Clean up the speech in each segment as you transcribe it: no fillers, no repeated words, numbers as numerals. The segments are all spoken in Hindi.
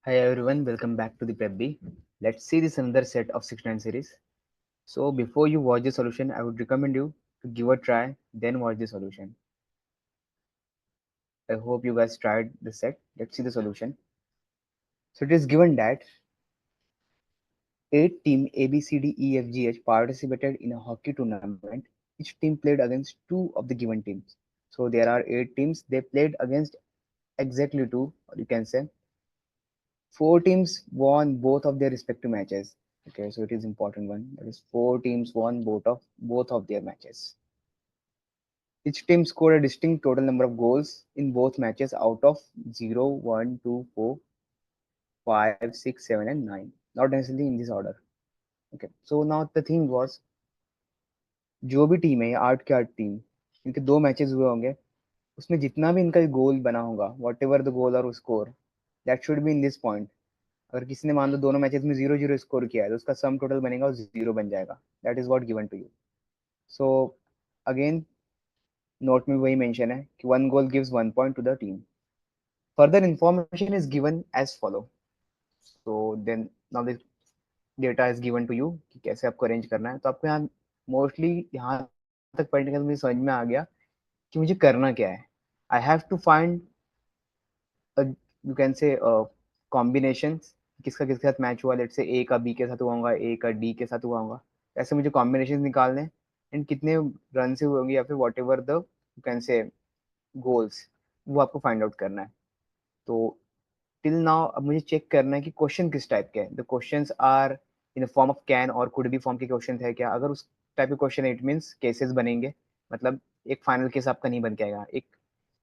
Hi everyone, welcome back to the Prep B. Let's see this another set of 69 series. So before you watch the solution, I would recommend you to give a try, then watch the solution. I hope you guys tried the set. Let's see the solution. So it is given that 8 team A B C D E F G H participated in a hockey tournament. Each team played against two of the given teams. So there are 8 teams. They played against exactly two, or you can say 4 teams won both of their respective matches. Okay, so it is important one. That is 4 teams won both of their matches. Each team scored a distinct total number of goals in both matches out of 0, 1, 2, 4, 5, 6, 7, and 9. Not necessarily in this order. Okay. So now the thing was जो भी टीम है ये 8 के 8 टीम इनके 2 मैचेस हुए होंगे उसमें जितना भी इनका गोल बना होगा वॉट एवर द गोल और score that should be in this point. अगर किसी ने मान लो दोनों मैचेस में 0-0 स्कोर किया है तो उसका सम टोटल बनेगा और 0 बन जाएगा. That is what given to you. So again note में वही मेंशन है कि 1 goal gives 1 point to the team. Further information is given as follow. So then now this data is given to you कि कैसे आपको अरेंज करना है. तो आपको यहाँ मोस्टली यहाँ तक पढ़ने के बाद मुझे समझ में आ गया कि मुझे करना क्या है. I have to find you can say combination किसका किसके साथ मैच हुआ. लेट से ए का बी के साथ हुआ होगा, ए का डी के साथ हुआ होगा. ऐसे मुझे कॉम्बिनेशन निकालने एंड कितने रन से हुए होंगे या फिर what ever the you can से गोल्स वो आपको फाइंड आउट करना है. तो टिल नाउ अब मुझे चेक करना है कि क्वेश्चन किस टाइप के हैं. The questions are in the form of can और कुड बी फॉर्म के क्वेश्चन है क्या. अगर उस टाइप के क्वेश्चन है इट मीन्स केसेस बनेंगे. मतलब एक फाइनल केस आपका नहीं बन के आएगा एक.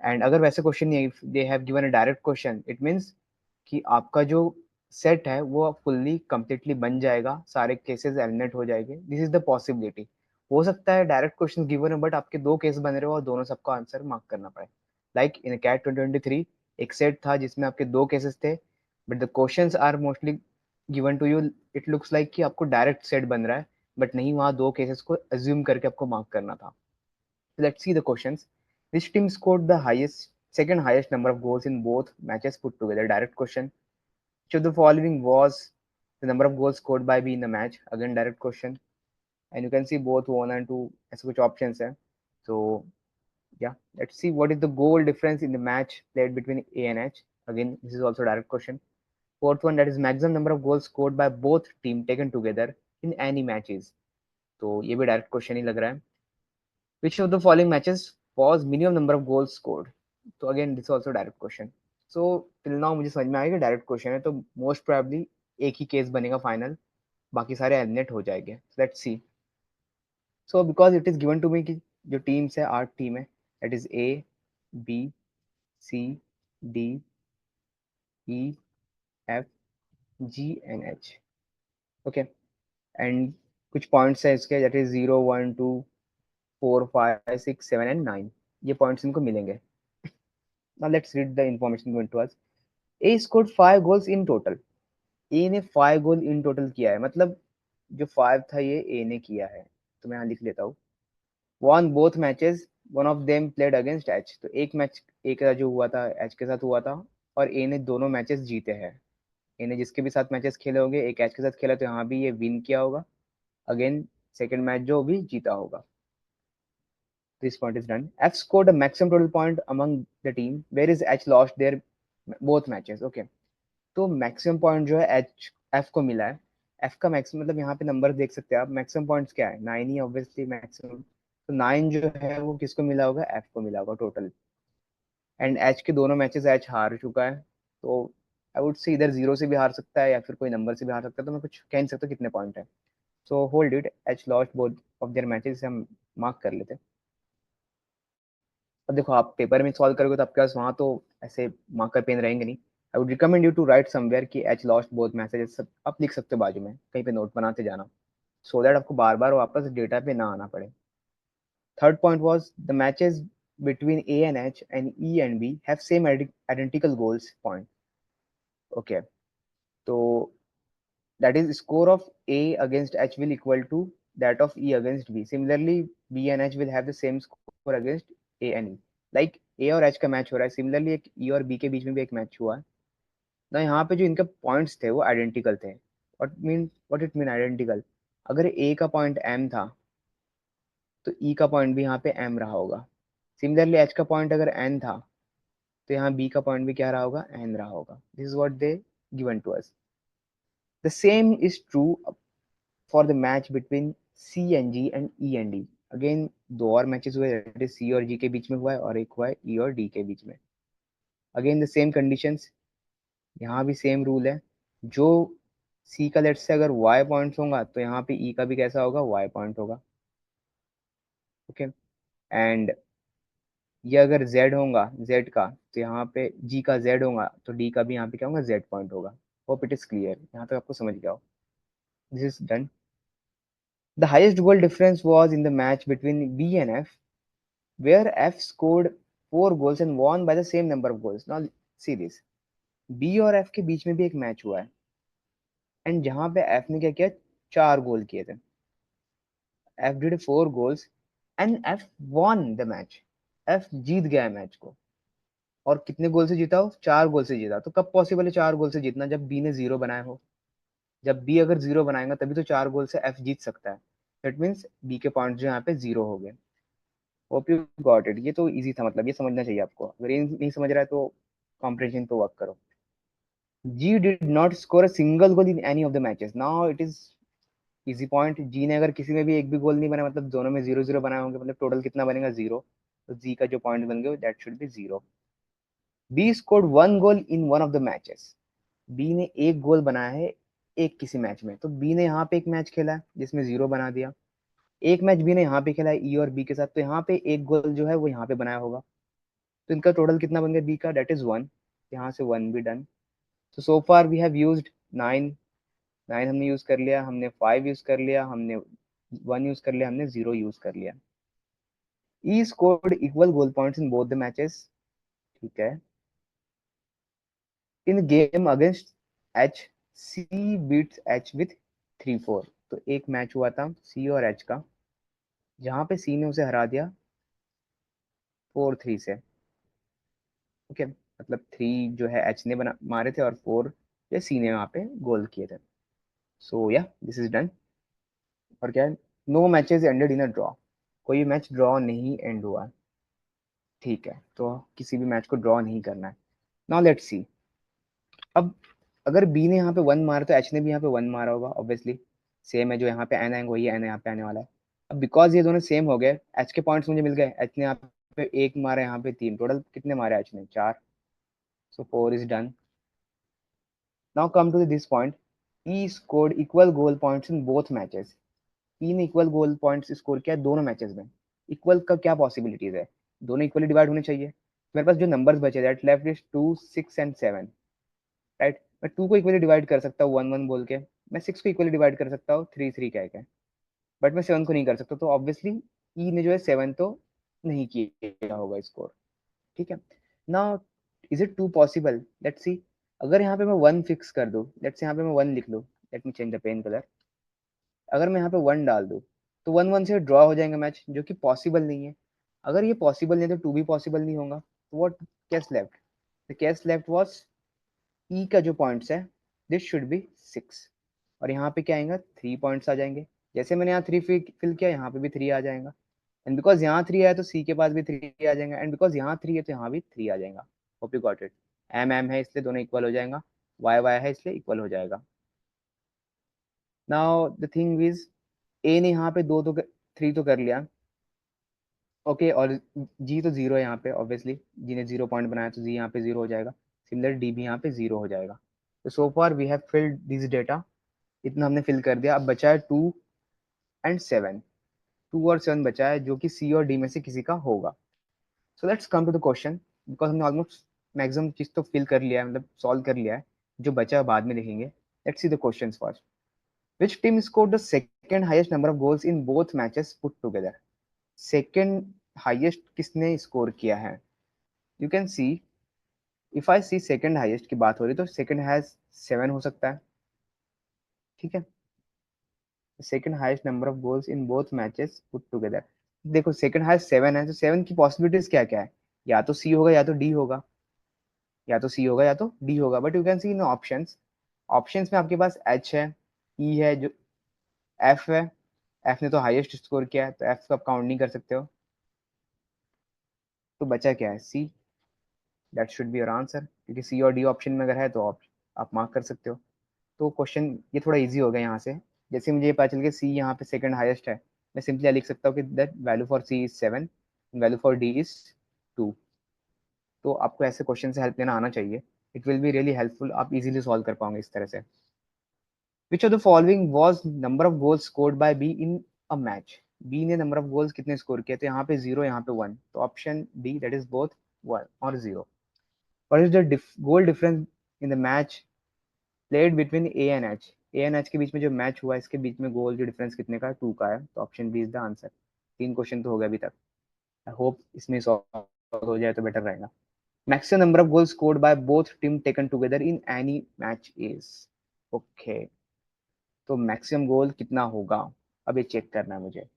एंड अगर वैसे क्वेश्चन नहीं है they have given a direct question it means कि आपका जो सेट है वो फुल्ली कंप्लीटली बन जाएगा. सारे केसेस एलिमिनेट हो जाएंगे. This is the possibility. हो सकता है डायरेक्ट क्वेश्चन गिवन है बट आपके 2 केस बन रहे हो और दोनों सबका आंसर मार्क करना पड़े. लाइक इन कैट 2023 एक सेट था जिसमें आपके 2 केसेस थे but the questions are mostly given to you. It looks like कि आपको डायरेक्ट सेट बन रहा है बट नहीं, वहाँ 2 केसेस को अज्यूम करके आपको मार्क करना था. Let's see the questions. Which team scored the second highest number of goals in both matches put together? Direct question. Which of the following was the number of goals scored by B in the match? Again, direct question. And you can see both 1 and 2 as which options है. So yeah, let's see what is the goal difference in the match played between A and H. Again, this is also direct question. Fourth one, that is maximum number of goals scored by both team taken together in any matches. तो ये भी डायरेक्ट क्वेश्चन ही लग रहा है. Which of the following matches was minimum number of goals scored? तो again this also direct question. So till now मुझे समझ में आया कि डायरेक्ट क्वेश्चन है तो मोस्ट प्रोबेबली एक ही केस बनेगा फाइनल. बाकी सारे एलिमिनेट हो जाएंगे. Let's see. So because it is given to me कि जो टीम्स है 8 टीम है that is A B C D E F G and H. Okay. And कुछ पॉइंट्स है इसके दैट इज 0, 1, 2, 4, 5, 6, 7 एंड 9. ये पॉइंट्स इनको मिलेंगे. Now let's read the information given to us. A scored 5 goals in total. ए ने 5 गोल इन टोटल किया है. मतलब जो 5 था ये ए ने किया है. तो मैं यहाँ लिख लेता हूँ. Won both matches one of them played against H. तो एक मैच ए का जो हुआ था एच के साथ हुआ था और ए ने दोनों मैचेस जीते हैं. ए ने जिसके भी साथ मैचेस खेले होंगे एक एच के साथ खेला तो यहाँ भी ये विन किया होगा. अगेन सेकेंड मैच जो भी जीता होगा. This point is done. F scored a maximum total point among the team, whereas H lost their both matches. Okay. तो मैक्सिमम पॉइंट जो है एच एफ को मिला है. एफ का मैक्सिमम मतलब यहाँ पे नंबर देख सकते हैं आप. मैक्सिमम पॉइंट्स क्या है 9 ही ऑब्वियसली मैक्सिमम. तो 9 जो है वो किसको मिला होगा एफ को मिला होगा टोटल. एंड एच के दोनों मैचेस एच हार चुका है. तो आई वुड से इधर 0 से भी हार सकता है या फिर कोई नंबर से भी हार सकता है. तो मैं कुछ कह नहीं सकता कितने पॉइंट है. So hold it. H lost both of their matches. हम मार्क कर लेते हैं. अब देखो आप पेपर में सॉल्व करोगे तो आपके पास वहाँ तो ऐसे मार्कर पेन रहेंगे नहीं. I would recommend you to write somewhere कि एच लॉस्ट बोथ मैसेजेस सब आप लिख सकते हो बाजू में कहीं पे नोट बनाते जाना. सो दैट आपको बार बार वापस डेटा पे ना आना पड़े. Third point was the matches between A and H and E and B have same identical goals point. Okay. So that is score of A against H will equal to that of E against B. Similarly, B and H will have the same score against A and E. Like A और H का मैच हो रहा है. Similarly एक E और B के बीच में भी एक मैच हुआ है. ना यहाँ पे जो इनके पॉइंट्स थे वो आइडेंटिकल थे। What it mean identical? अगर ए का पॉइंट एम था तो ई का पॉइंट भी यहाँ पे एम रहा होगा। सिमिलरली एच का पॉइंट अगर एन था तो यहाँ बी का पॉइंट भी क्या रहा होगा, एन रहा होगा। This is what they given to us. The same is true for the match between C and G and E and D. Again दो और मैचेस हुए, दैट इज सी और जी के बीच में हुआ है, और एक हुआ है ई और डी के बीच में। अगेन द सेम कंडीशंस, यहाँ भी सेम रूल है। जो सी का लेट्स से अगर वाई पॉइंट्स होगा तो यहाँ पे ई का भी कैसा होगा, वाई पॉइंट होगा। ओके, एंड ये अगर z होगा z का, तो यहाँ पे g का z होगा तो d का भी यहाँ पे क्या होगा, z पॉइंट होगा। होप इट इज क्लियर, यहाँ तक आपको समझ गया हो। This is done. The highest goal difference was in the match between b and f, where f scored 4 goals and won by the same number of goals. Now see this, b और f के बीच में भी एक मैच हुआ है, एंड जहाँ पे f ने क्या किया, 4 गोल किए थे। f did 4 goals and f won the match. f जीत गया है मैच को। और कितने गोल से जीता हो, 4 गोल से जीता। तो कब पॉसिबल है 4 गोल से जीतना, जब बी ने 0 बनाए हो। जब बी अगर 0 बनाएगा तभी तो 4 गोल से एफ जीत सकता है। दैट मीन्स बी के पॉइंट जो यहाँ पे 0 हो गए। Hope you got it. ये तो इजी था, मतलब ये समझना चाहिए आपको। अगर ये नहीं समझ रहा है तो कॉम्प्रिहेंशन पे वर्क करो। G did not score a single goal in any of the matches. Now it is easy point. G ने अगर किसी में भी एक भी गोल नहीं बनाया, मतलब दोनों में 0-0 बनाए होंगे, मतलब टोटल कितना बनेगा, 0। तो जी का जो पॉइंट बन गया that should be 0। B scored 1 goal in one of the matches. B ने एक गोल बनाया है एक किसी मैच में। तो बी ने यहाँ पे एक मैच खेला है जिसमें 0 बना दिया। एक मैच बी ने यहाँ पे खेला है ई और बी के साथ, तो यहाँ पे एक गोल जो है वो यहाँ पे बनाया होगा। तो इनका टोटल कितना बन गया बी का, डेट इज 1। यहाँ से 1 भी डन। तो so far we have used 9। 9 हमने यूज कर लिया, हमने 5 यूज कर लिया, हमने 1 यूज कर लिया, हमने 0 यूज कर लिया। E scored equal goal points in both the matches. ठीक है। In game against H, C beats H with 3-4। तो एक मैच हुआ था सी और एच का, जहां पे सी ने उसे हरा दिया 4-3 से। ओके, मतलब 3 जो है एच ने बना मारे थे और 4 जो सी ने वहां पे गोल किए थे। सो या दिस इज डन। और क्या है, no matches ended in a draw. कोई मैच ड्रॉ नहीं एंड हुआ। ठीक है, तो किसी भी मैच को ड्रॉ नहीं करना है। Now let's see. अब अगर बी ने यहाँ पे 1 मारा तो एच ने भी यहाँ पे 1 मारा होगा ऑब्वियसली। सेम है, जो यहाँ पे एन आएंगे वही एन यहाँ पे आने वाला है। अब बिकॉज ये दोनों सेम हो गए, एच के पॉइंट्स मुझे मिल गए। एच ने यहाँ पे 1 मारा, यहाँ पे 3, टोटल कितने मारे एच ने, 4। So 4 is done. Now come to this point. E scored equal goal points in both matches. E ने इक्वल गोल पॉइंट्स स्कोर किया दोनों मैचेस में। इक्वल का क्या पॉसिबिलिटीज है, दोनों इक्वली डिवाइड होने चाहिए। मेरे पास जो नंबर्स बचे that left is 2, 6 and 7। Right, मैं 2 को इक्वली डिवाइड कर सकता हूँ 1-1 बोल के। मैं 6 को इक्वली डिवाइड कर सकता हूँ 3-3 कह के। बट मैं 7 को नहीं कर सकता। तो ऑब्वियसली ई ने जो है 7 तो नहीं किया होगा स्कोर। ठीक है। Now is it to possible, let's see. अगर यहाँ पे मैं 1 फिक्स कर दूँ, लेट्स यहाँ पे मैं 1 लिख लूँ। Let me change the pen colour. अगर मैं यहाँ पे 1 डाल दूँ तो 1-1 से ड्रॉ हो जाएगा मैच, जो कि पॉसिबल नहीं है। अगर ये पॉसिबल नहीं है तो 2 भी पॉसिबल नहीं होगा। तो what case left, the case left was E का जो पॉइंट्स है दिस शुड बी 6। और यहाँ पे क्या आएगा, 3 पॉइंट्स आ जाएंगे। जैसे मैंने यहाँ 3 फिल किया, यहाँ पे भी 3 आ जाएगा। एंड बिकॉज यहाँ 3 है तो सी के पास भी 3 आ जाएगा, एंड बिकॉज यहाँ 3 है तो यहाँ भी 3 आ जाएगा। Hope you got it. एम एम है इसलिए दोनों इक्वल हो जाएगा, वाई वाई है इसलिए इक्वल हो जाएगा। नाउ द थिंग इज, ए ने यहाँ पे 3 तो कर लिया। ओके, और जी तो 0 है यहाँ पे ऑब्वियसली। जी ने 0 पॉइंट बनाया तो जी यहाँ पे 0 हो जाएगा। सिमिलर डी भी यहाँ पे 0 हो जाएगा। तो so far we have filled this data. इतना हमने फिल कर दिया। अब बचा है 2 एंड 7। 2 और 7 बचा है, जो कि सी और डी में से किसी का होगा। So let's come to the question. Because हमने ऑलमोस्ट मैक्सिमम चीज तो फिल कर लिया है, मतलब सॉल्व कर लिया है। जो बचा है बाद में लिखेंगे। Let's see the question first. Which team scored the second highest number of goals in both matches put together? Second highest किसने स्कोर किया है? You can see, if I see second highest की बात हो रही तो सेकंड हैज 7 हो सकता है। ठीक है, second highest number of goals in both matches put together. देखो सेकंड हाईएस्ट 7 है, तो 7 की पॉसिबिलिटीज क्या क्या है, या तो सी होगा या तो डी होगा। या तो सी होगा या तो डी होगा, but you can C in options, options में आपके पास एच है, ई है, जो एफ है, एफ ने तो हाईएस्ट स्कोर किया है तो एफ को आप काउंट नहीं कर सकते हो, तो बचा क्या है, C, that should be your answer, क्योंकि सी और डी ऑप्शन में अगर है तो आप मार्क कर सकते हो। तो क्वेश्चन ये थोड़ा इजी हो गया यहाँ से। जैसे मुझे पता चल गया सी यहाँ पे सेकंड हाईएस्ट है, मैं सिंपली लिख सकता हूँ कि that value for C is 7, value for D is 2। तो आपको ऐसे क्वेश्चन से हेल्प लेना आना चाहिए, it will be really helpful, आप इजीली सॉल्व कर पाओगे इस तरह से। Which of the following was number of goals scored by B in a match, B ने नंबर ऑफ गोल्स कितने स्कोर किए, तो यहाँ पे 0, यहाँ पे 1, तो option D that is both 1 और 0। What is the goal difference in the match played between A and H, A and H के बीच में जो मैच हुआ इसके बीच में गोल जो डिफरेंस कितने का, 2 का है, तो option B is the answer. 3 question तो हो गए अभी तक, आई होप इसमें सॉल्व हो जाए तो बेटर रहेगा। Maximum number of goals scored by both team taken together in any match is, okay, तो मैक्सिमम गोल कितना होगा, अब ये चेक करना है मुझे।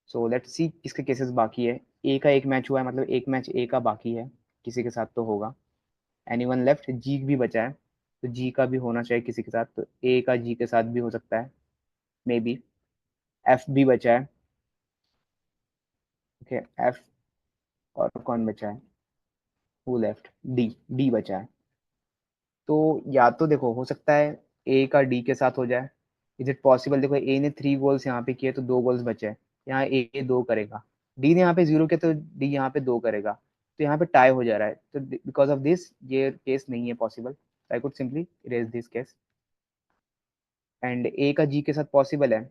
सो लेट्स सी किसके केसेस बाकी है, ए का एक मैच हुआ है, मतलब एक मैच ए का बाकी है, किसी के साथ तो होगा, एनीवन लेफ्ट, जी भी बचा है, तो जी का भी होना चाहिए किसी के साथ, तो ए का जी के साथ भी हो सकता है मे बी, एफ भी बचा है, ओके एफ, और कौन बचा है, हु लेफ्ट, डी, डी बचा है। तो या तो देखो हो सकता है ए का डी के साथ हो जाए, इज इट पॉसिबल, देखो ए ने 3 गोल्स यहाँ पे किए तो 2 गोल्स बचे हैं, यहाँ ए 2 करेगा, डी ने यहाँ पे 0 किया तो डी यहाँ पे 2 करेगा, तो यहाँ पे टाई हो जा रहा है, तो बिकॉज ऑफ दिस ये केस नहीं है possible, I could simply erase this case. And A का जी के साथ पॉसिबल है,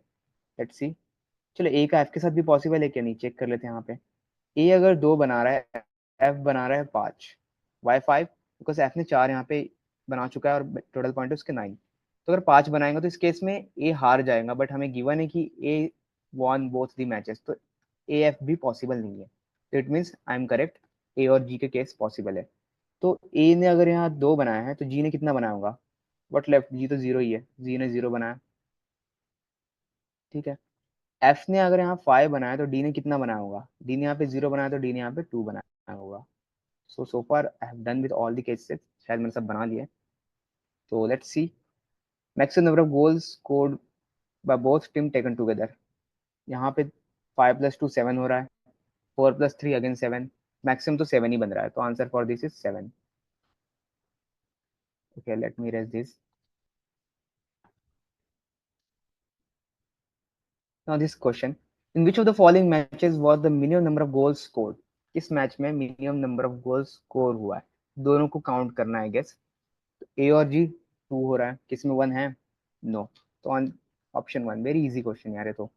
लेट्स सी, चलो ए का एफ के साथ भी पॉसिबल है क्या, नहीं चेक कर लेते हैं यहाँ पे। ए अगर 2 बना रहा है, एफ बना रहा है 5, वाई 5, बिकॉज एफ ने 4 यहाँ पे बना चुका है और टोटल पॉइंट है उसके 9, तो अगर 5 बनाएंगे तो इस केस में ए हार जाएगा, बट हमें गिवन है कि A won both the matches, तो ए एफ भी पॉसिबल नहीं है, तो it means I am correct, A और जी के केस पॉसिबल है। तो ए ने अगर यहाँ 2 बनाया है तो जी ने कितना बनाया होगा, वट लेफ्ट, जी तो 0 ही है, जी ने 0 बनाया, ठीक है। एफ ने अगर यहाँ 5 बनाया तो डी ने कितना बनाया होगा, डी ने यहाँ पे 0 बनाया तो डी ने यहाँ पे 2 बनाया होगा। so far I have done with all the cases, शायद मैंने सब बना लिए, तो let's see maximum number of goals scored by both team taken together, यहाँ पे 5 + 2 7 हो रहा है, 4 + 3 अगेन 7, मैक्सिमम तो 7 ही बन रहा है, तो answer for this is 7। Okay let me raise this, now this question, in which of the following matches was the minimum number of goals scored, किस मैच में minimum number of goals score हुआ है, दोनों को काउंट करना है गेस, ए और जी 2 हो रहा है, किस में 1 है, नो, तो ऑप्शन 1, वेरी इजी क्वेश्चन यार, ये तो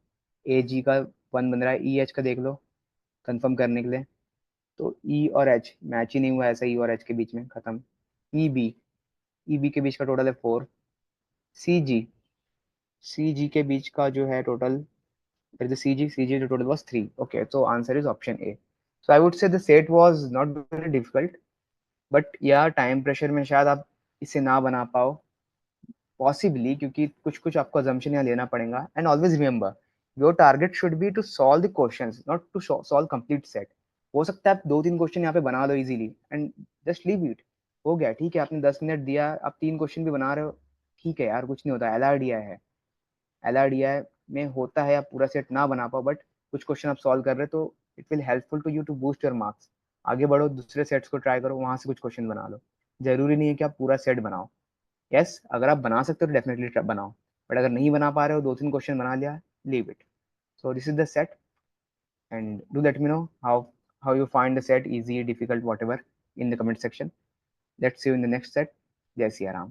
ए जी का 1 बन रहा है, ई एच का देख लो कंफर्म करने के लिए, तो ई और एच मैच ही नहीं हुआ, ऐसा ई और एच के बीच में खत्म, ई बी के बीच का टोटल है 4, सी जी, सी जी के बीच का जो है total, C G total was 3, okay, so answer is option A। so I would say the set was not very difficult, but या टाइम प्रेशर में शायद आप इसे ना बना पाओ पॉसिबली, क्योंकि कुछ कुछ आपको assumption यहाँ लेना पड़ेगा, and always remember your target should be to solve the questions, not to solve complete set. हो सकता है आप 2-3 क्वेश्चन यहाँ पे बना लो easily and just leave it, हो गया, ठीक है, आपने 10 मिनट दिया, आप 3 क्वेश्चन भी बना रहे हो, ठीक है यार, कुछ नहीं होता, एलआरडीआई है, एलआरडीआई में होता है आप पूरा सेट ना बना पाओ, बट कुछ क्वेश्चन आप सॉल्व कर रहे हो तो it will helpful to you to boost your marks, आगे बढ़ो, दूसरे सेट्स को ट्राई करो, वहां से कुछ क्वेश्चन बना लो, जरूरी नहीं है कि आप पूरा सेट बनाओ। यस अगर आप बना सकते हो तो डेफिनेटली बनाओ, बट अगर नहीं बना पा रहे हो, 2-3 क्वेश्चन बना लिया, leave it. So this is the set, and do let me know how you find the set easy, difficult, whatever, in the comment section. Let's see you in the next set. Jai Siya Ram.